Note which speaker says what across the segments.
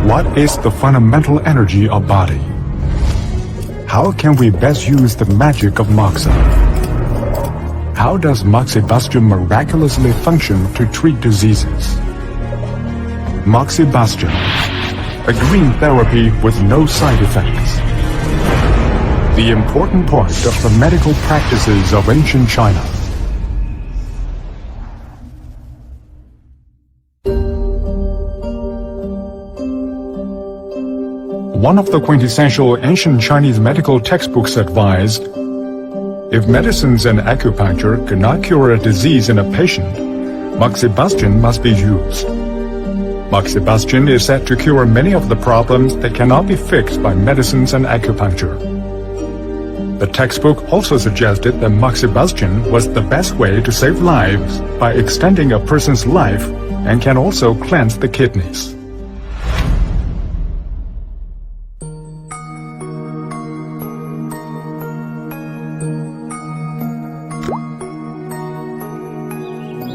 Speaker 1: What is the fundamental energy of body? How can we best use the magic of Moxa? How does Moxibustion miraculously function to treat diseases? Moxibustion, a green therapy with no side effects. The important part of the medical practices of ancient China. One of the quintessential ancient Chinese medical textbooks advised, if medicines and acupuncture cannot cure a disease in a patient, Moxibustion must be used. Moxibustion is said to cure many of the problems that cannot be fixed by medicines and acupuncture. The textbook also suggested that Moxibustion was the best way to save lives by extending a person's life and can also cleanse the kidneys.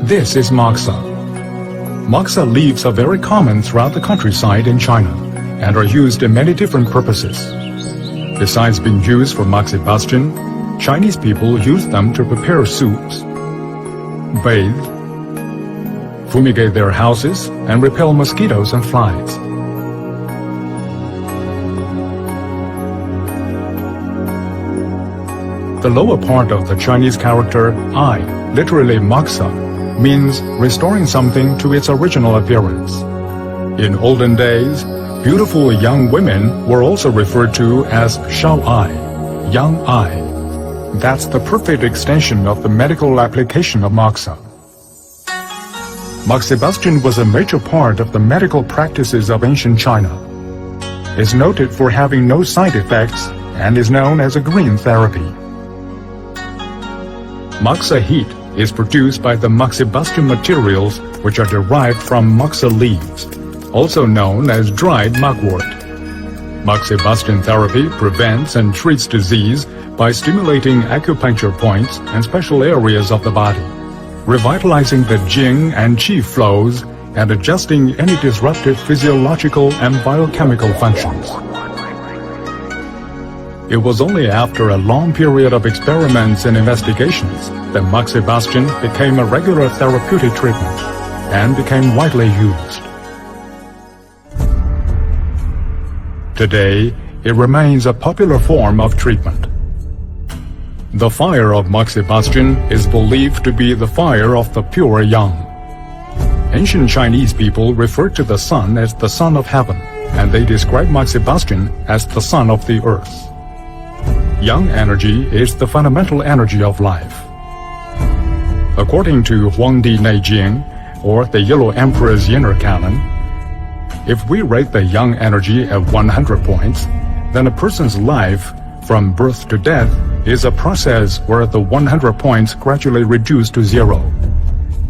Speaker 1: This is Moxa. Moxa leaves are very common throughout the countryside in China and are used in many different purposes. Besides being used for Moxibustion, Chinese people use them to prepare soups, bathe, fumigate their houses, and repel mosquitoes and flies. The lower part of the Chinese character I, literally Moxa, means restoring something to its original appearance. In olden days, beautiful young women were also referred to as Shao Ai, young eye. That's the perfect extension of the medical application of Moxa. Moxibustion was a major part of the medical practices of ancient China. It's noted for having no side effects and is known as a green therapy. Moxa heat is produced by the Moxibustion materials, which are derived from Moxa leaves, also known as dried mugwort. Moxibustion therapy prevents and treats disease by stimulating acupuncture points and special areas of the body, revitalizing the Jing and Qi flows and adjusting any disrupted physiological and biochemical functions. It was only after a long period of experiments and investigations that Moxibustion became a regular therapeutic treatment and became widely used. Today, it remains a popular form of treatment. The fire of Moxibustion is believed to be the fire of the pure yang. Ancient Chinese people referred to the sun as the sun of heaven, and they describe Moxibustion as the sun of the earth. Yang energy is the fundamental energy of life. According to Huangdi Neijing, or the Yellow Emperor's Inner Canon, if we rate the yang energy at 100 points, then a person's life, from birth to death, is a process where the 100 points gradually reduce to zero.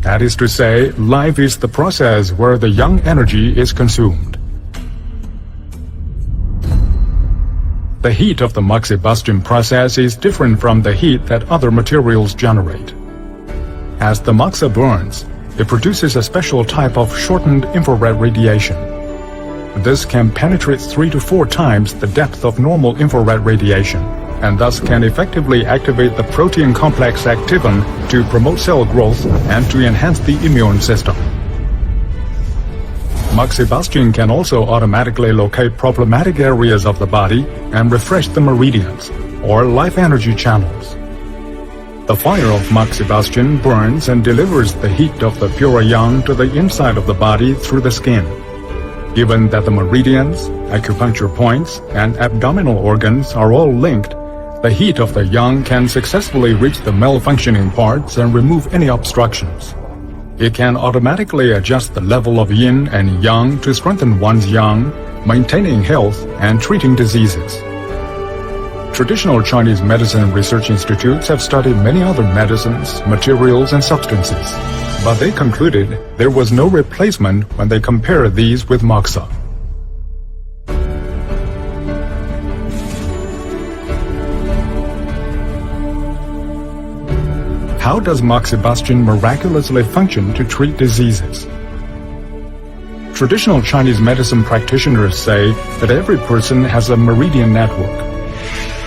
Speaker 1: That is to say, life is the process where the yang energy is consumed. The heat of the Moxibustion process is different from the heat that other materials generate. As the Moxa burns, it produces a special type of shortened infrared radiation. This can penetrate 3 to 4 times the depth of normal infrared radiation, and thus can effectively activate the protein complex activin to promote cell growth and to enhance the immune system. Moxibustion can also automatically locate problematic areas of the body and refresh the meridians, or life energy channels. The fire of Moxibustion burns and delivers the heat of the pure yang to the inside of the body through the skin. Given that the meridians, acupuncture points, and abdominal organs are all linked, the heat of the yang can successfully reach the malfunctioning parts and remove any obstructions. It can automatically adjust the level of yin and yang to strengthen one's yang, maintaining health and treating diseases. Traditional Chinese medicine research institutes have studied many other medicines, materials, and substances, but they concluded there was no replacement when they compared these with Moxa. How does Moxibustion miraculously function to treat diseases? Traditional Chinese medicine practitioners say that every person has a meridian network.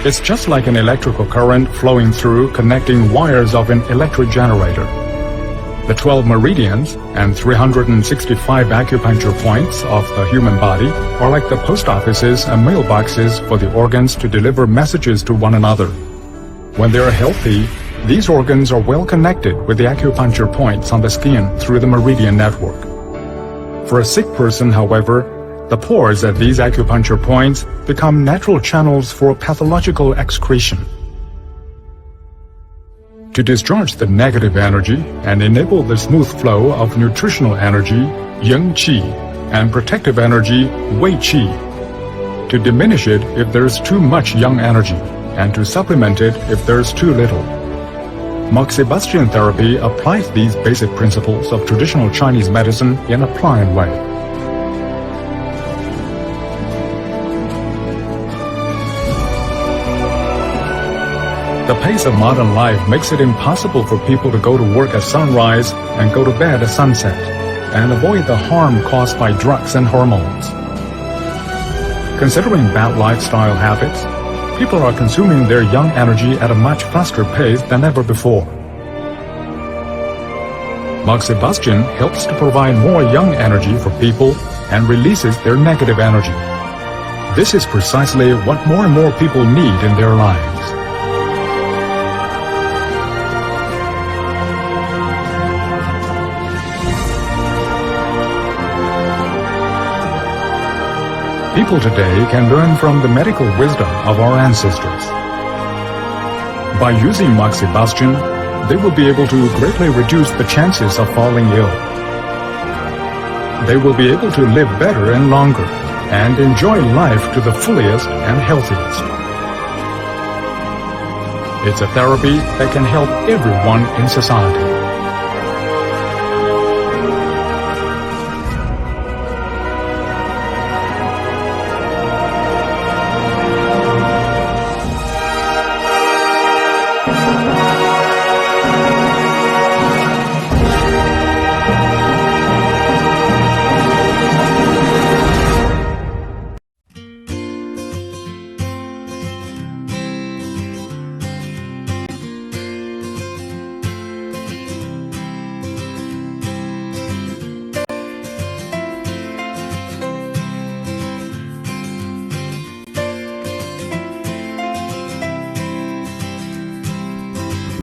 Speaker 1: It's just like an electrical current flowing through connecting wires of an electric generator. The 12 meridians and 365 acupuncture points of the human body are like the post offices and mailboxes for the organs to deliver messages to one another. When they are healthy, these organs are well connected with the acupuncture points on the skin through the meridian network. For a sick person, however, the pores at these acupuncture points become natural channels for pathological excretion. To discharge the negative energy and enable the smooth flow of nutritional energy, yang qi, and protective energy, wei qi. To diminish it if there's too much yang energy, and to supplement it if there's too little. Moxibustion therapy applies these basic principles of traditional Chinese medicine in a pliant way. The pace of modern life makes it impossible for people to go to work at sunrise and go to bed at sunset, and avoid the harm caused by drugs and hormones. Considering bad lifestyle habits, people are consuming their young energy at a much faster pace than ever before. Moxibustion helps to provide more young energy for people and releases their negative energy. This is precisely what more and more people need in their lives. People today can learn from the medical wisdom of our ancestors. By using Moxibustion, they will be able to greatly reduce the chances of falling ill. They will be able to live better and longer, and enjoy life to the fullest and healthiest. It's a therapy that can help everyone in society.